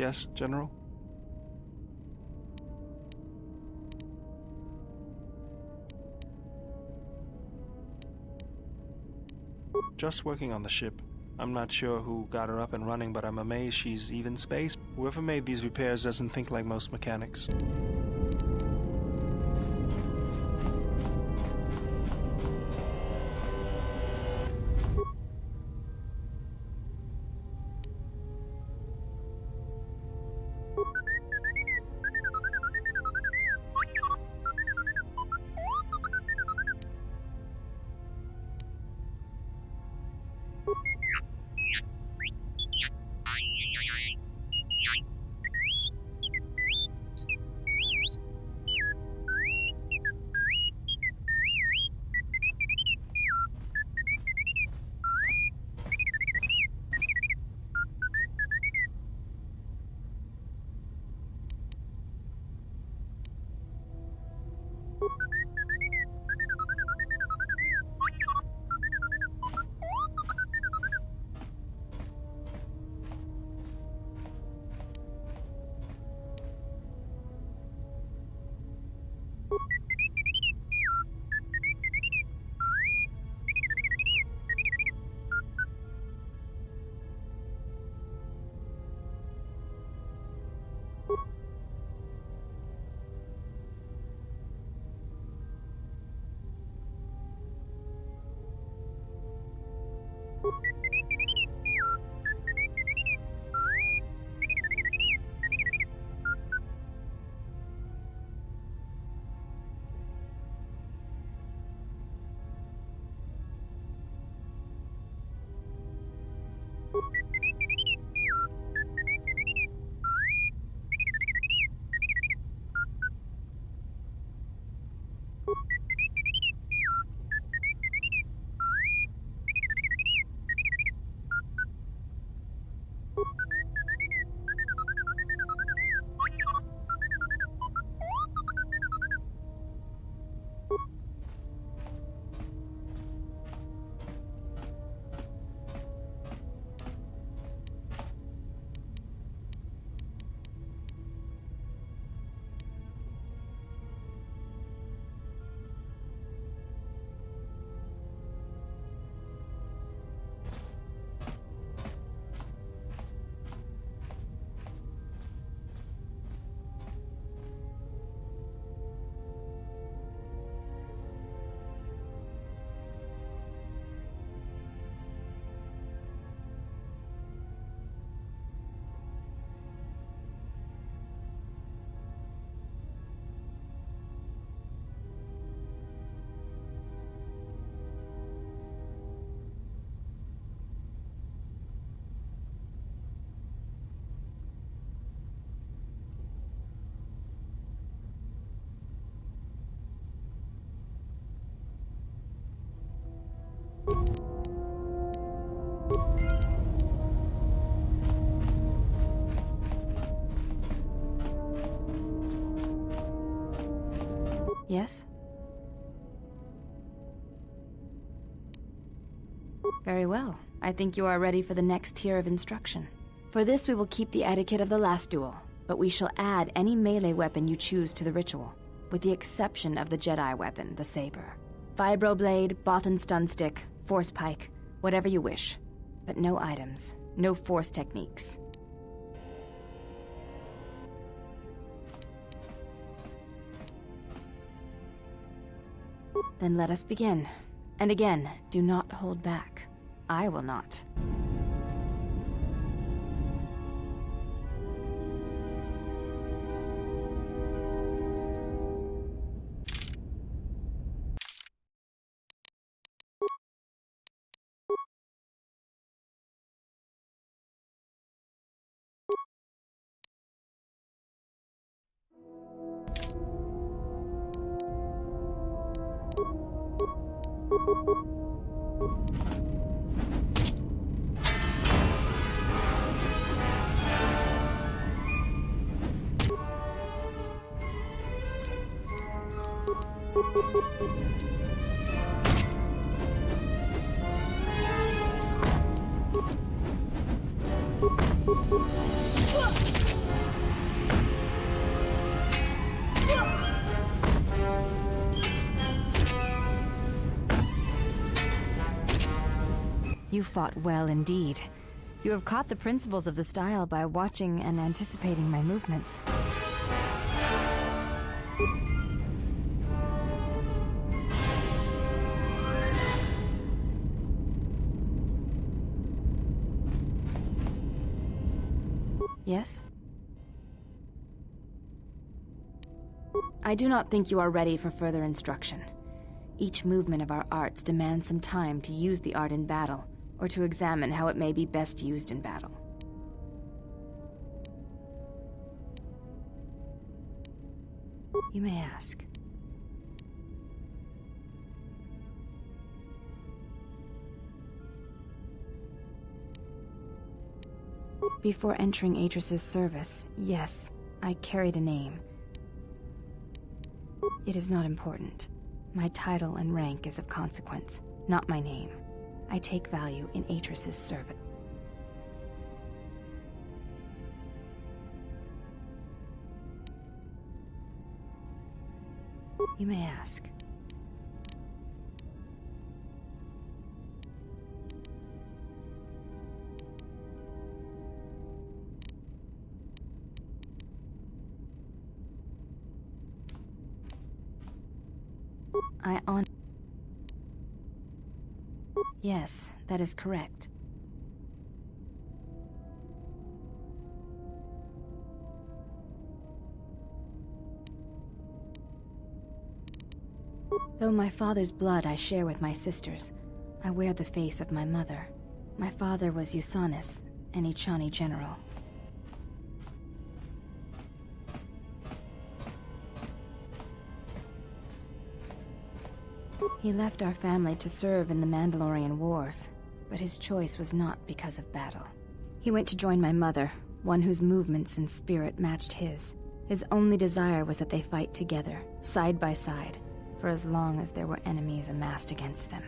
Yes, General? Just working on the ship. I'm not sure who got her up and running, but I'm amazed she's even spaced. Whoever made these repairs doesn't think like most mechanics. Yes? Very well. I think you are ready for the next tier of instruction. For this, we will keep the etiquette of the last duel, but we shall add any melee weapon you choose to the ritual, with the exception of the Jedi weapon, the saber. Vibroblade, Bothan stun stick, force pike, whatever you wish. But no items, no force techniques. Then let us begin. And again, do not hold back. I will not. You fought well indeed. You have caught the principles of the style by watching and anticipating my movements. Yes? I do not think you are ready for further instruction. Each movement of our arts demands some time to use the art in battle, or to examine how it may be best used in battle. You may ask. Before entering Atris's service, yes, I carried a name. It is not important. My title and rank is of consequence, not my name. I take value in Atris's service. You may ask. I honor. Yes, that is correct. Though my father's blood I share with my sisters, I wear the face of my mother. My father was Usanis, an Ichani general. He left our family to serve in the Mandalorian Wars, but his choice was not because of battle. He went to join my mother, one whose movements and spirit matched his. His only desire was that they fight together, side by side, for as long as there were enemies amassed against them.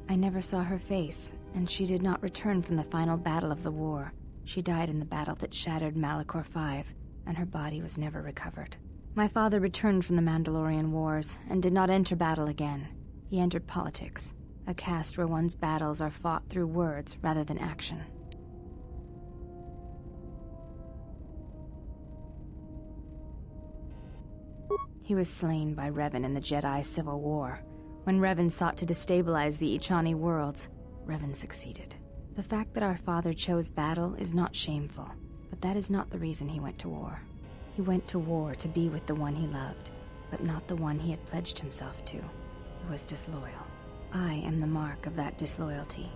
I never saw her face, and she did not return from the final battle of the war. She died in the battle that shattered Malachor 5, and her body was never recovered. My father returned from the Mandalorian Wars, and did not enter battle again. He entered politics, a caste where one's battles are fought through words rather than action. He was slain by Revan in the Jedi Civil War. When Revan sought to destabilize the Ichani worlds, Revan succeeded. The fact that our father chose battle is not shameful, but that is not the reason he went to war. He went to war to be with the one he loved, but not the one he had pledged himself to. He was disloyal. I am the mark of that disloyalty.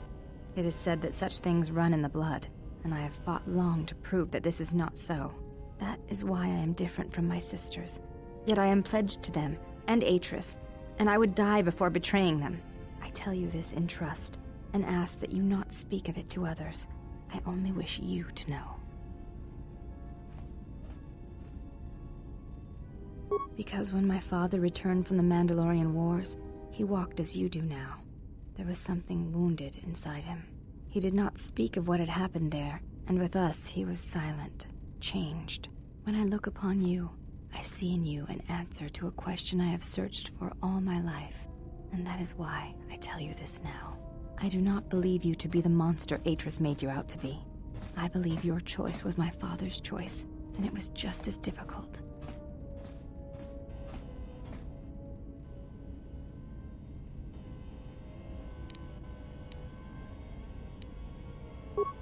It is said that such things run in the blood, and I have fought long to prove that this is not so. That is why I am different from my sisters. Yet I am pledged to them, and Atris, and I would die before betraying them. I tell you this in trust, and ask that you not speak of it to others. I only wish you to know. Because when my father returned from the Mandalorian Wars, he walked as you do now. There was something wounded inside him. He did not speak of what had happened there, and with us he was silent, changed. When I look upon you, I see in you an answer to a question I have searched for all my life, and that is why I tell you this now. I do not believe you to be the monster Atris made you out to be. I believe your choice was my father's choice, and it was just as difficult.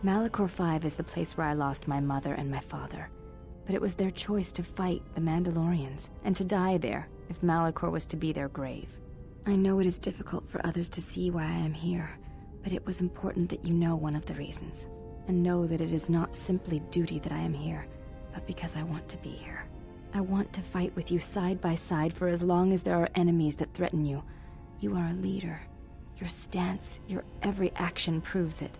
Malachor 5 is the place where I lost my mother and my father. But it was their choice to fight the Mandalorians, and to die there, if Malachor was to be their grave. I know it is difficult for others to see why I am here, but it was important that you know one of the reasons, and know that it is not simply duty that I am here, but because I want to be here. I want to fight with you side by side for as long as there are enemies that threaten you. You are a leader. Your stance, your every action proves it.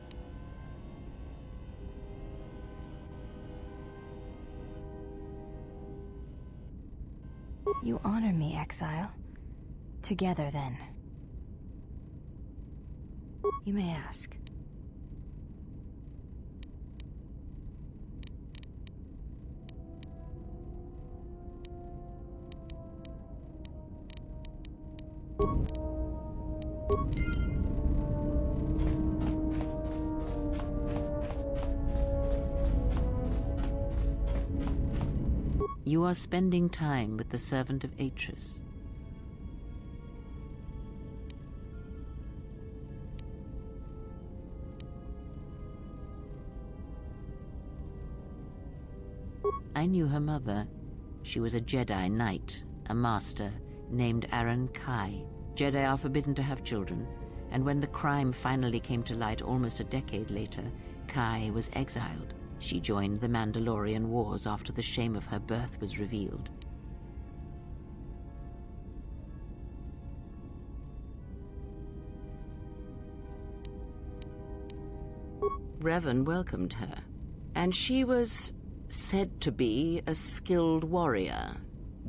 You honor me, exile. Together, then. You may ask. You are spending time with the servant of Atris. I knew her mother. She was a Jedi Knight, a master, named Aaron Kai. Jedi are forbidden to have children, and when the crime finally came to light almost a decade later, Kai was exiled. She joined the Mandalorian Wars after the shame of her birth was revealed. Revan welcomed her, and she was said to be a skilled warrior,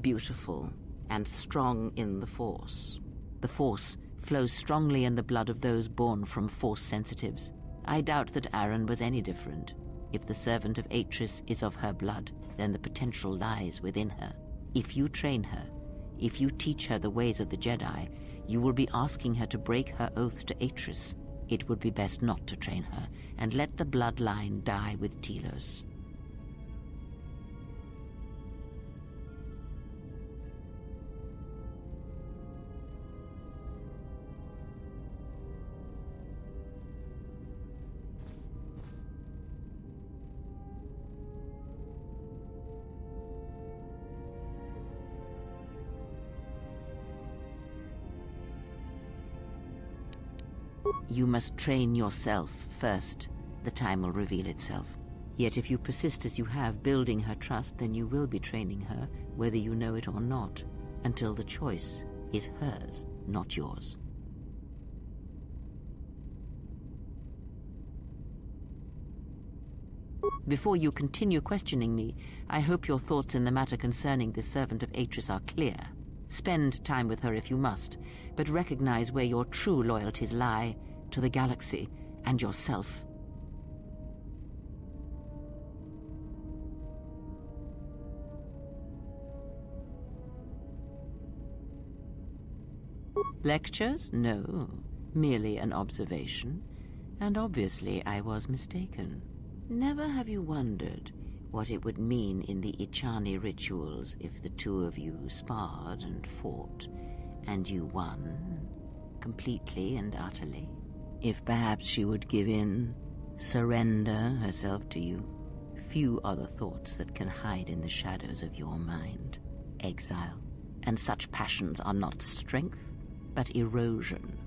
beautiful and strong in the Force. The Force flows strongly in the blood of those born from Force sensitives. I doubt that Aaron was any different. If the servant of Atris is of her blood, then the potential lies within her. If you train her, if you teach her the ways of the Jedi, you will be asking her to break her oath to Atris. It would be best not to train her, and let the bloodline die with Telos. You must train yourself first. The time will reveal itself. Yet if you persist as you have, building her trust, then you will be training her, whether you know it or not, until the choice is hers, not yours. Before you continue questioning me, I hope your thoughts in the matter concerning this servant of Atris are clear. Spend time with her if you must, but recognize where your true loyalties lie, to the galaxy and yourself. Lectures? No, merely an observation. And obviously I was mistaken. Never have you wondered what it would mean in the Ichani rituals if the two of you sparred and fought, and you won, completely and utterly? If perhaps she would give in, surrender herself to you? Few are the thoughts that can hide in the shadows of your mind. Exile. And such passions are not strength, but erosion.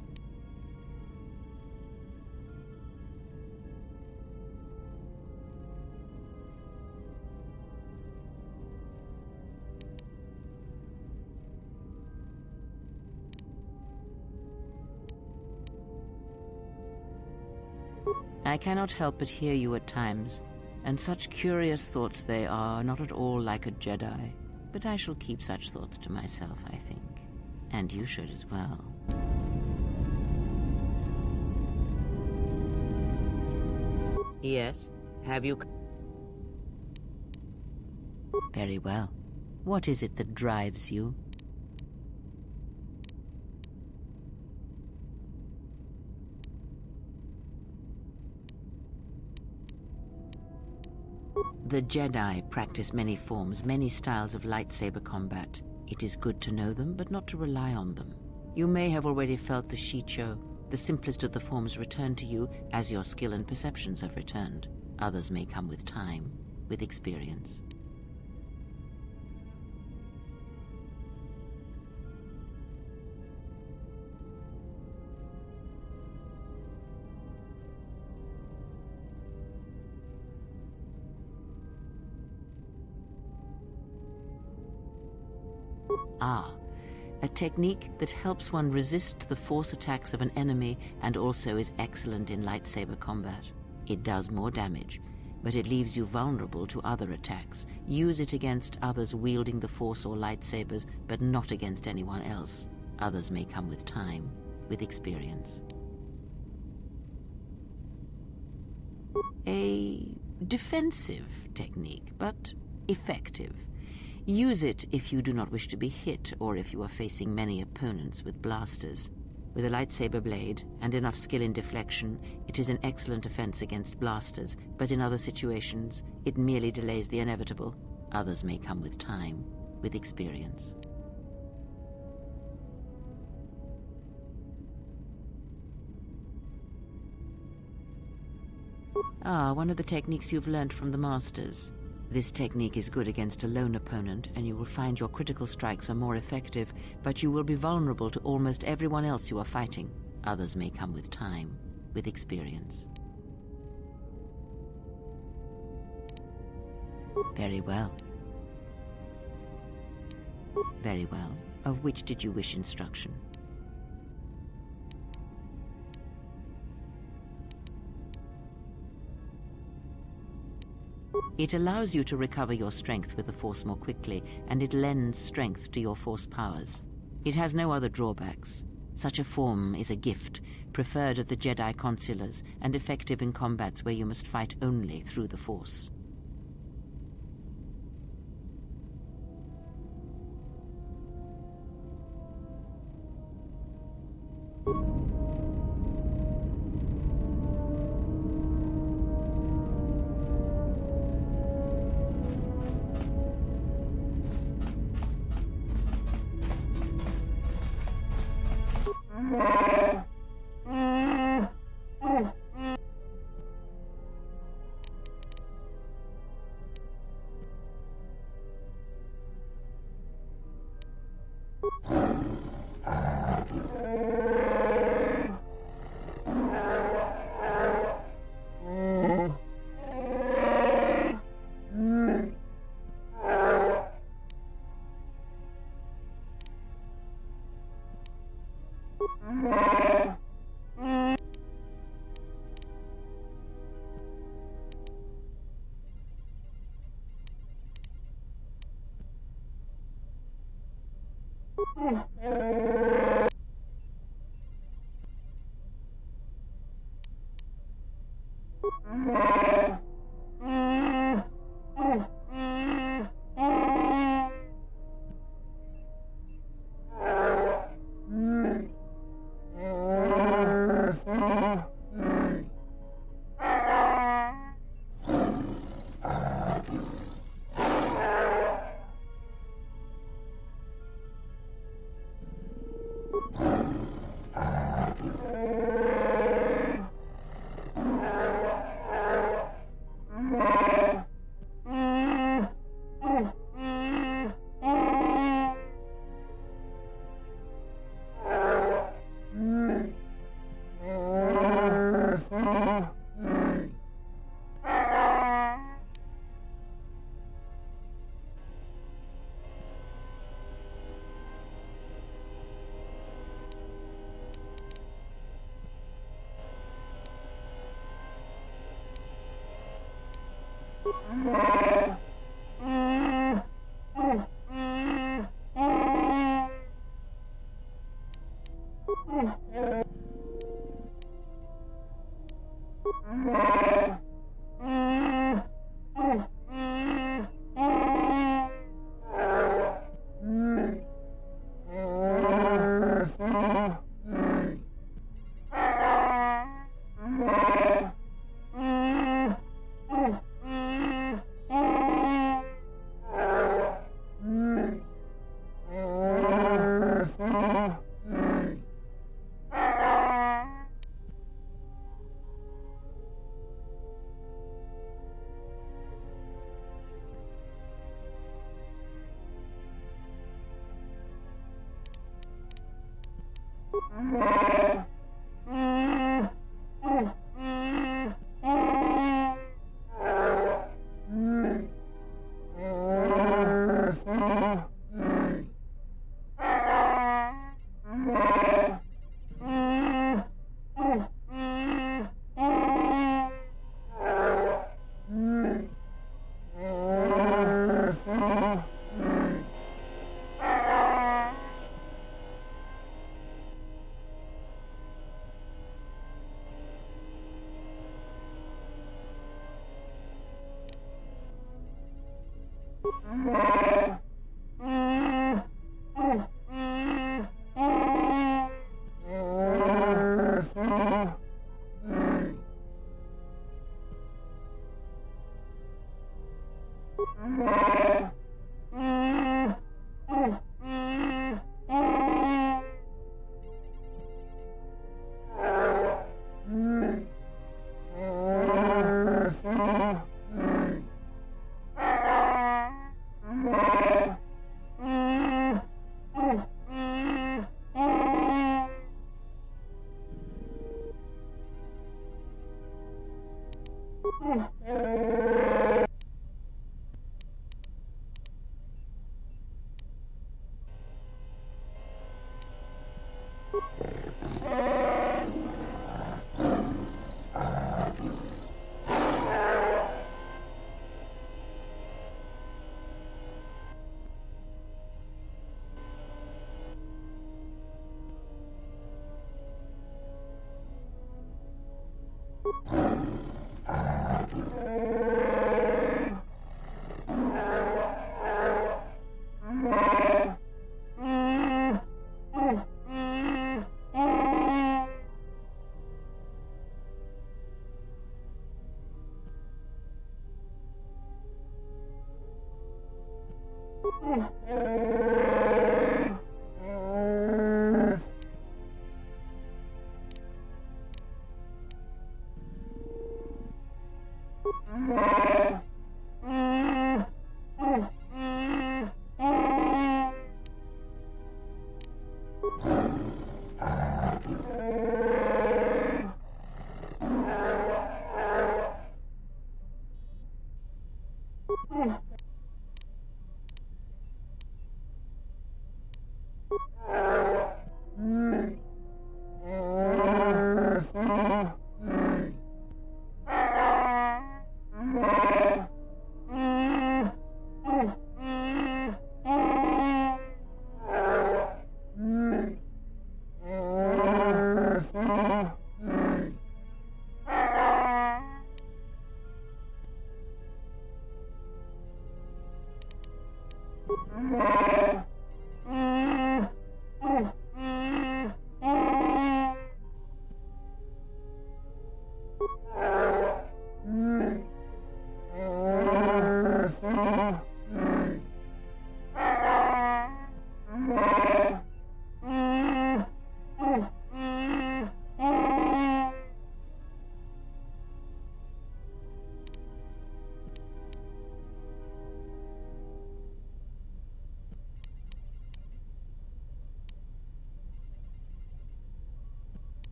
I cannot help but hear you at times, and such curious thoughts they are, not at all like a Jedi. But I shall keep such thoughts to myself, I think. And you should as well. Yes, have you... Very well. What is it that drives you? The Jedi practice many forms, many styles of lightsaber combat. It is good to know them, but not to rely on them. You may have already felt the Shicho, the simplest of the forms, return to you as your skill and perceptions have returned. Others may come with time, with experience. A technique that helps one resist the force attacks of an enemy and also is excellent in lightsaber combat. It does more damage, but it leaves you vulnerable to other attacks. Use it against others wielding the force or lightsabers, but not against anyone else. Others may come with time, with experience. A defensive technique, but effective. Use it if you do not wish to be hit or if you are facing many opponents with blasters. With a lightsaber blade and enough skill in deflection, it is an excellent defense against blasters, but in other situations, it merely delays the inevitable. Others may come with time, with experience. Ah, one of the techniques you've learned from the Masters. This technique is good against a lone opponent, and you will find your critical strikes are more effective, but you will be vulnerable to almost everyone else you are fighting. Others may come with time, with experience. Very well. Very well. Of which did you wish instruction? It allows you to recover your strength with the Force more quickly, and it lends strength to your Force powers. It has no other drawbacks. Such a form is a gift, preferred of the Jedi consulars, and effective in combats where you must fight only through the Force.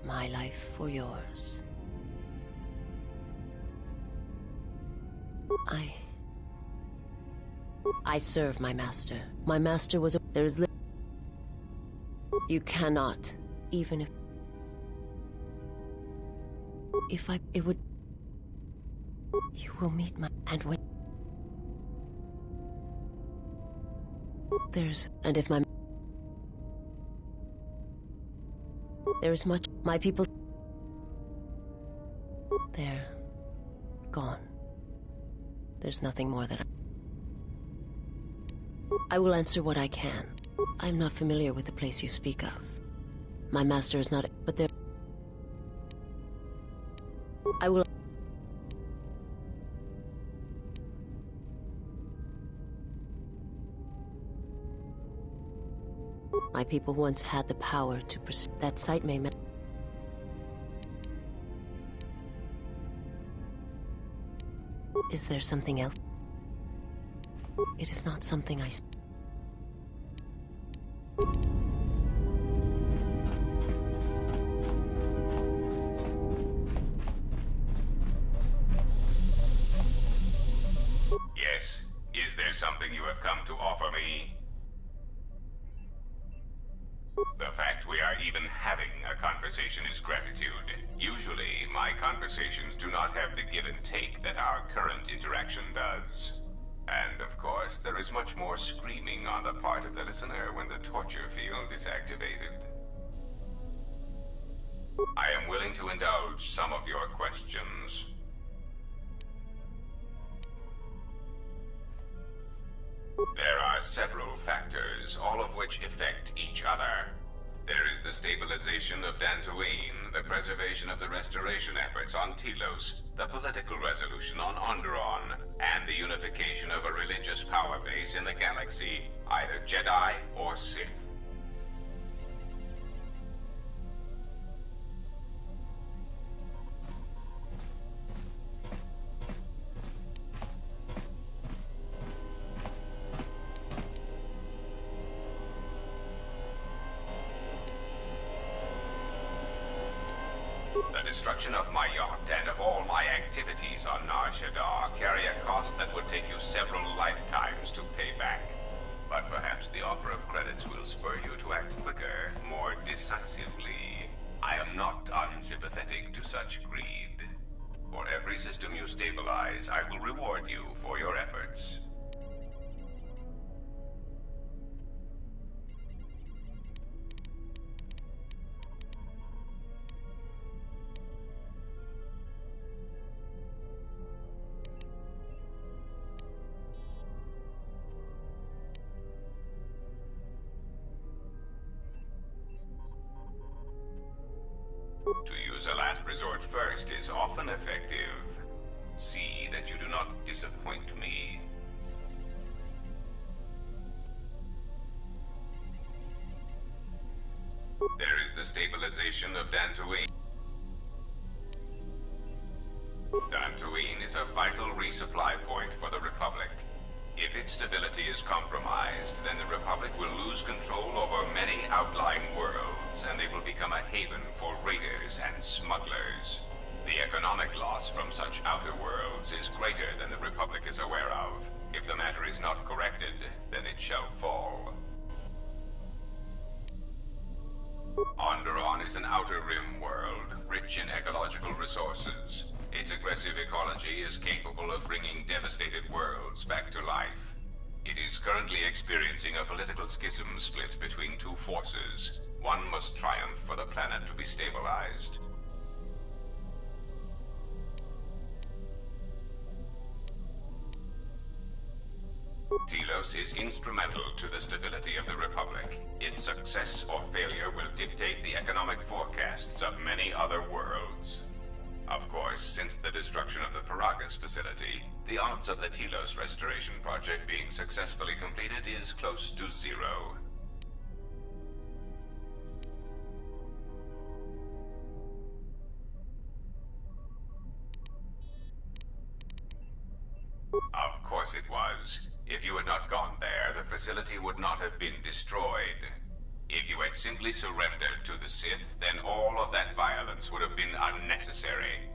My life for yours. I serve my master. My master was a... There is... You cannot, even if I... It would... You will meet my... And when... And if my... There is much... My people... They're... gone. There's nothing more that I will answer what I can. I'm not familiar with the place you speak of. My master is not... But there... I will... My people once had the power to pursue... That site may... Is there something else? It is not something I... Yes. Is there something you have come to offer me? The fact we are even having a conversation is gratitude. Usually, my conversations do not have the give and take that our current interaction does. And of course, there is much more screaming on the part of the listener when the torture field is activated. I am willing to indulge some of your questions. There are several factors, all of which affect each other. There is the stabilization of Dantooine, the preservation of the restoration efforts on Telos, the political resolution on Onderon, and the unification of a religious power base in the galaxy, either Jedi or Sith. The destruction of my yacht and of all my activities on Nar Shaddaa carry a cost that would take you several lifetimes to pay back. But perhaps the offer of credits will spur you to act quicker, more decisively. I am not unsympathetic to such greed. For every system you stabilize, I will reward you for your efforts. To use a last resort first is often effective. See that you do not disappoint me. There is the stabilization of Dantooine. Dantooine is a vital resupply point for the Republic. If its stability is compromised, then the Republic will lose control over many outlying worlds, and they will become a haven for raiders and smugglers. The economic loss from such outer worlds is greater than the Republic is aware of. If the matter is not corrected, then it shall fall. Onderon is an outer rim world, rich in ecological resources. Its aggressive ecology is capable of bringing devastated worlds back to life. It is currently experiencing a political schism split between two forces. One must triumph for the planet to be stabilized. Telos is instrumental to the stability of the Republic. Its success or failure will dictate the economic forecasts of many other worlds. Of course, since the destruction of the Paragus facility, the odds of the Telos restoration project being successfully completed is close to zero. Of course it was. If you had not gone there, the facility would not have been destroyed. If you had simply surrendered to the Sith, then all of that violence would have been unnecessary.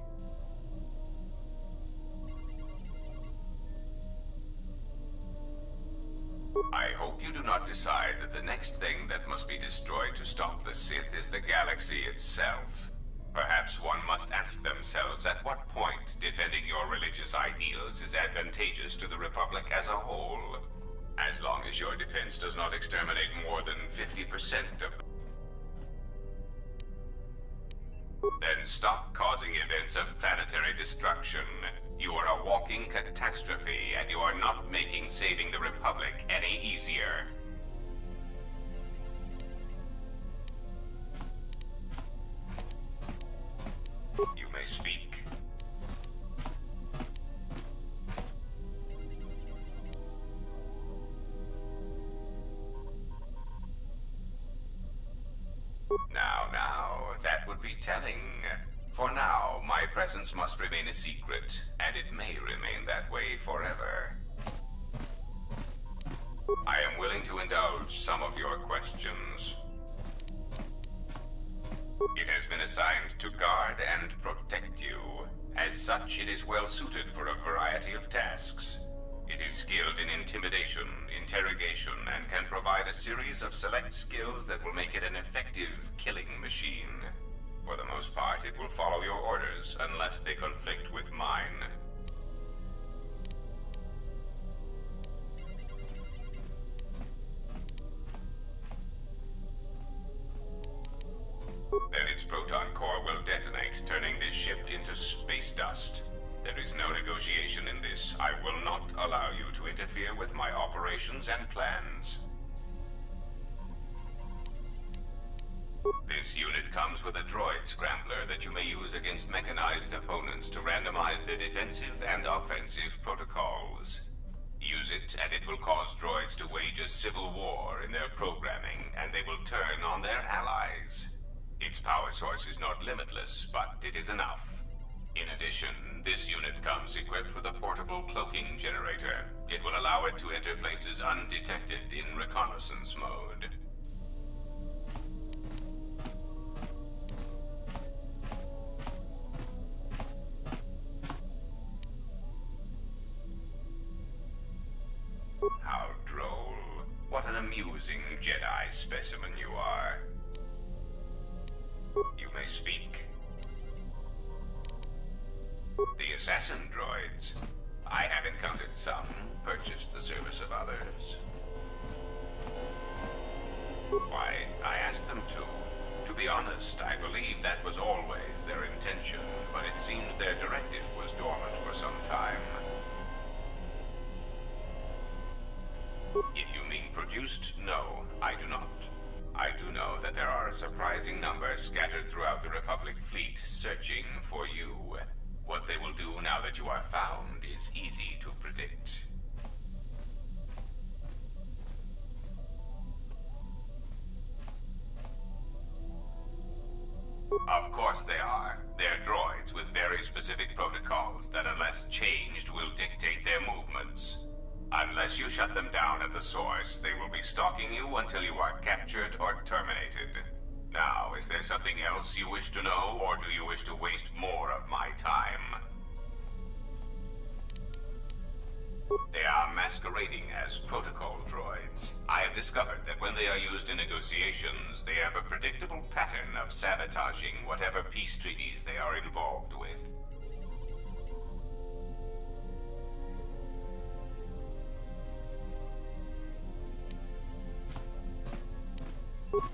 I hope you do not decide that the next thing that must be destroyed to stop the Sith is the galaxy itself. Perhaps one must ask themselves at what point defending your religious ideals is advantageous to the Republic as a whole. As As long as your defense does not exterminate more than 50% of them. Then stop causing events of planetary destruction. You are a walking catastrophe, and you are not making saving the Republic any easier. You may speak. Now, that would be telling. For now, my presence must remain a secret, and it may remain that way forever. I am willing to indulge some of your questions. It has been assigned to guard and protect you. As such, it is well suited for a variety of tasks. It is skilled in intimidation, interrogation, and can provide a series of select skills that will make it an effective killing machine. For the most part, it will follow your orders, unless they conflict with mine. Then its proton core will detonate, turning this ship into space dust. There is no negotiation in this. I will not allow you to interfere with my operations and plans. This unit comes with a droid scrambler that you may use against mechanized opponents to randomize their defensive and offensive protocols. Use it, and it will cause droids to wage a civil war in their programming, and they will turn on their allies. Its power source is not limitless, but it is enough. In addition, this unit comes equipped with a portable cloaking generator. It will allow it to enter places undetected in reconnaissance mode. How droll. What an amusing Jedi specimen you are. You may speak. The assassin droids. I have encountered some, purchased the service of others. Why, I asked them to. To be honest, I believe that was always their intention, but it seems their directive was dormant for some time. If you mean produced, no, I do not. I do know that there are a surprising number scattered throughout the Republic fleet searching for you. What they will do now that you are found is easy to predict. Of course they are. They're droids with very specific protocols that, unless changed, will dictate their movements. Unless you shut them down at the source, they will be stalking you until you are captured or terminated. Now, is there something else you wish to know, or do you wish to waste more of my time? They are masquerading as protocol droids. I have discovered that when they are used in negotiations, they have a predictable pattern of sabotaging whatever peace treaties they are involved with.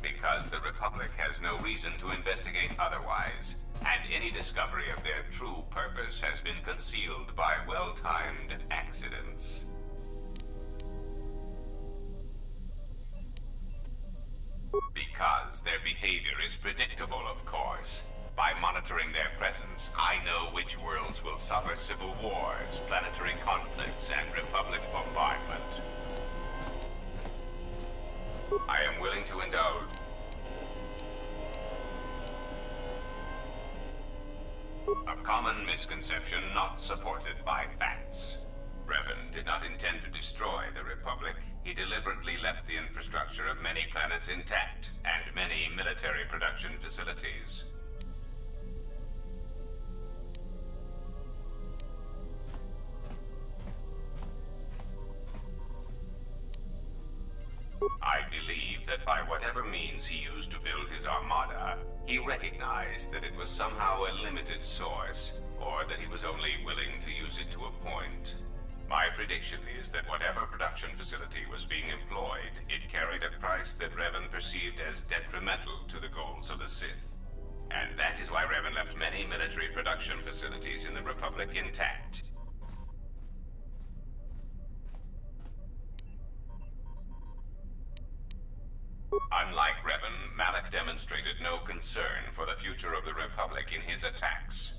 Because the Republic has no reason to investigate otherwise, and any discovery of their true purpose has been concealed by well-timed accidents. Because their behavior is predictable, of course. By monitoring their presence, I know which worlds will suffer civil wars, planetary conflicts, and Republic bombardment. I am willing to indulge. A common misconception not supported by facts. Revan did not intend to destroy the Republic. He deliberately left the infrastructure of many planets intact, and many military production facilities. I believe that by whatever means he used to build his armada, he recognized that it was somehow a limited source, or that he was only willing to use it to a point. My prediction is that whatever production facility was being employed, it carried a price that Revan perceived as detrimental to the goals of the Sith. And that is why Revan left many military production facilities in the Republic intact. Unlike Revan, Malak demonstrated no concern for the future of the Republic in his attacks.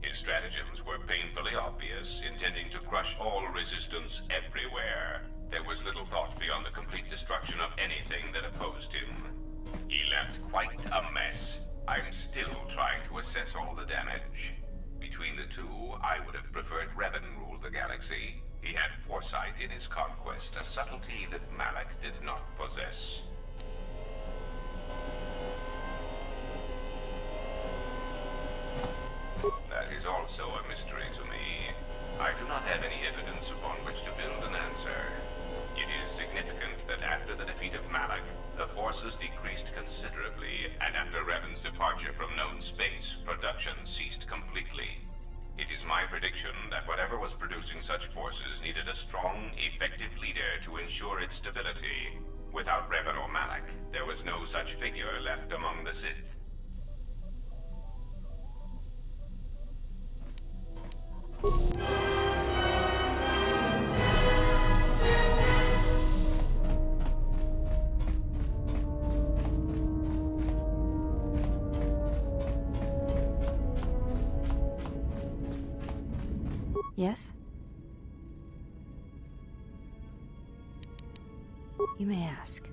His stratagems were painfully obvious, intending to crush all resistance everywhere. There was little thought beyond the complete destruction of anything that opposed him. He left quite a mess. I'm still trying to assess all the damage. Between the two, I would have preferred Revan rule the galaxy. He had foresight in his conquest, a subtlety that Malak did not possess. That is also a mystery to me. I do not have any evidence upon which to build an answer. It is significant that after the defeat of Malak, the forces decreased considerably, and after Revan's departure from known space, production ceased completely. It is my prediction that whatever was producing such forces needed a strong, effective leader to ensure its stability. Without Revan or Malak, there was no such figure left among the Sith. Yes? You may ask.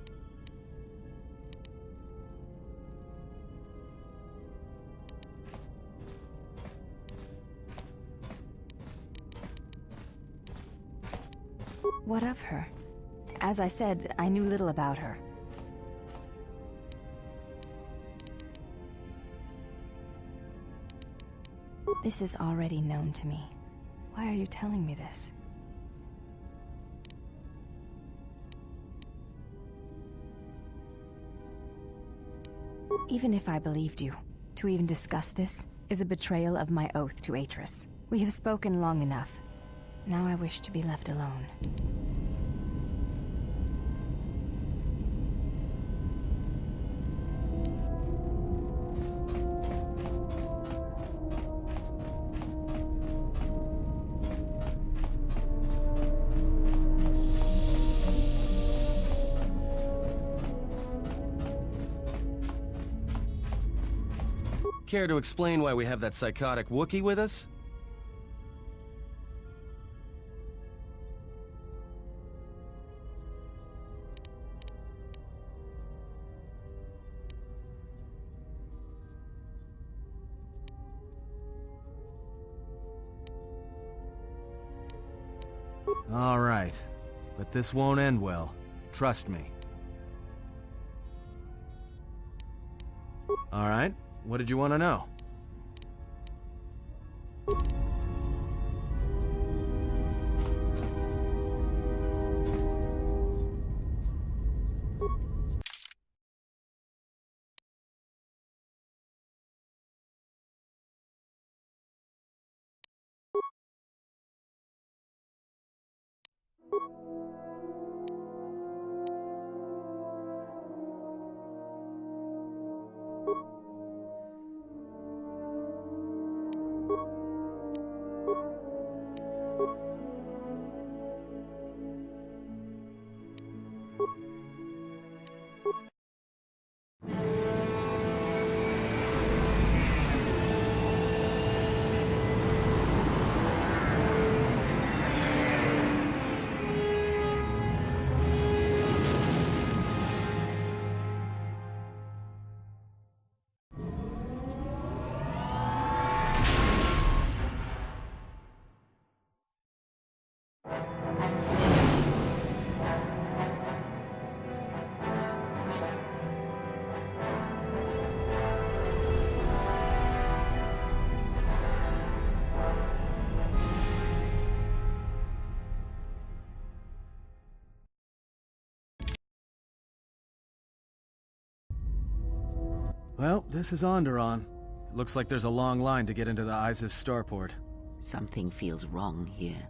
What of her? As I said, I knew little about her. This is already known to me. Why are you telling me this? Even if I believed you, to even discuss this is a betrayal of my oath to Atris. We have spoken long enough. Now I wish to be left alone. Care to explain why we have that psychotic Wookiee with us? All right, but this won't end well. Trust me. All right. What did you want to know? Well, this is Onderon. It looks like there's a long line to get into the Isis starport. Something feels wrong here.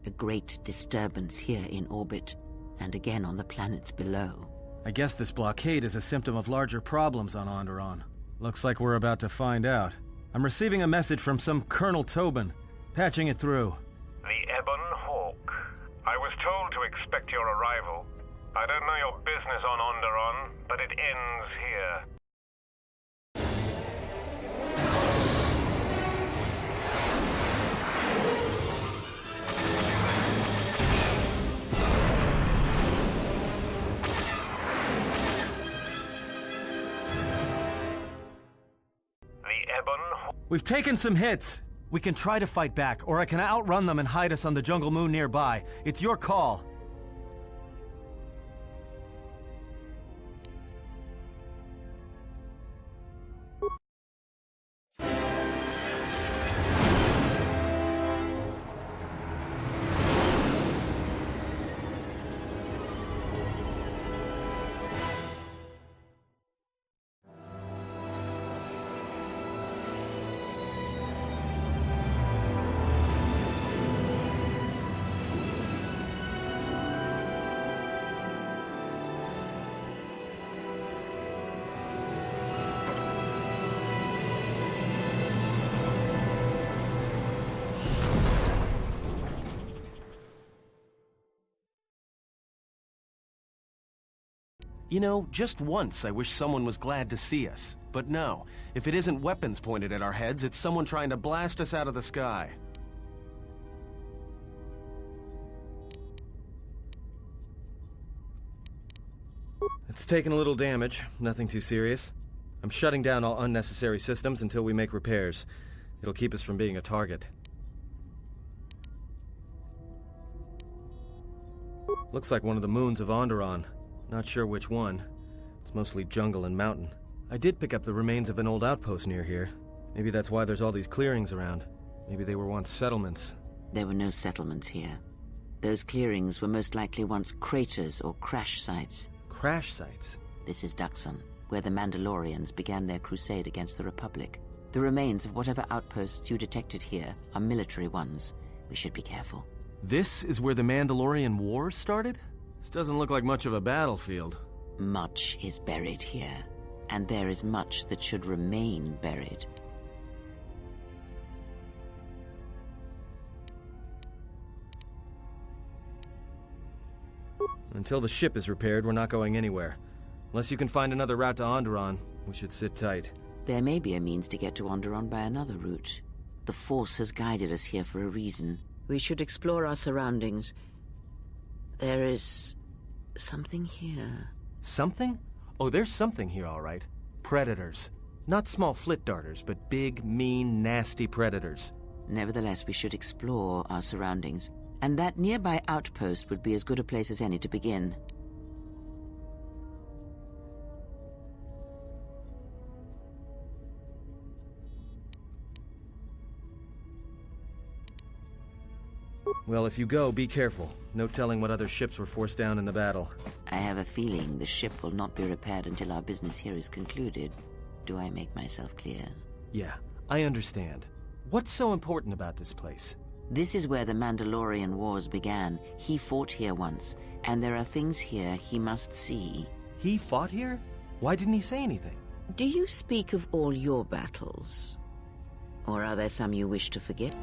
A great disturbance here in orbit, and again on the planets below. I guess this blockade is a symptom of larger problems on Onderon. Looks like we're about to find out. I'm receiving a message from some Colonel Tobin. Patching it through. The Ebon Hawk. I was told to expect your arrival. I don't know your business on Onderon, but it ends here. We've taken some hits. We can try to fight back, or I can outrun them and hide us on the jungle moon nearby. It's your call. You know, just once I wish someone was glad to see us. But no, if it isn't weapons pointed at our heads, it's someone trying to blast us out of the sky. It's taken a little damage, nothing too serious. I'm shutting down all unnecessary systems until we make repairs. It'll keep us from being a target. Looks like one of the moons of Onderon. Not sure which one. It's mostly jungle and mountain. I did pick up the remains of an old outpost near here. Maybe that's why there's all these clearings around. Maybe they were once settlements. There were no settlements here. Those clearings were most likely once craters or crash sites. Crash sites? This is Duxon, where the Mandalorians began their crusade against the Republic. The remains of whatever outposts you detected here are military ones. We should be careful. This is where the Mandalorian Wars started? This doesn't look like much of a battlefield. Much is buried here, and there is much that should remain buried. Until the ship is repaired, we're not going anywhere. Unless you can find another route to Onderon, we should sit tight. There may be a means to get to Onderon by another route. The Force has guided us here for a reason. We should explore our surroundings. There is something here. Something? Oh, there's something here, all right. Predators. Not small flit darters, but big, mean, nasty predators. Nevertheless, we should explore our surroundings. And that nearby outpost would be as good a place as any to begin. Well, if you go, be careful. No telling what other ships were forced down in the battle. I have a feeling the ship will not be repaired until our business here is concluded. Do I make myself clear? Yeah, I understand. What's so important about this place? This is where the Mandalorian Wars began. He fought here once, and there are things here he must see. He fought here? Why didn't he say anything? Do you speak of all your battles? Or are there some you wish to forget?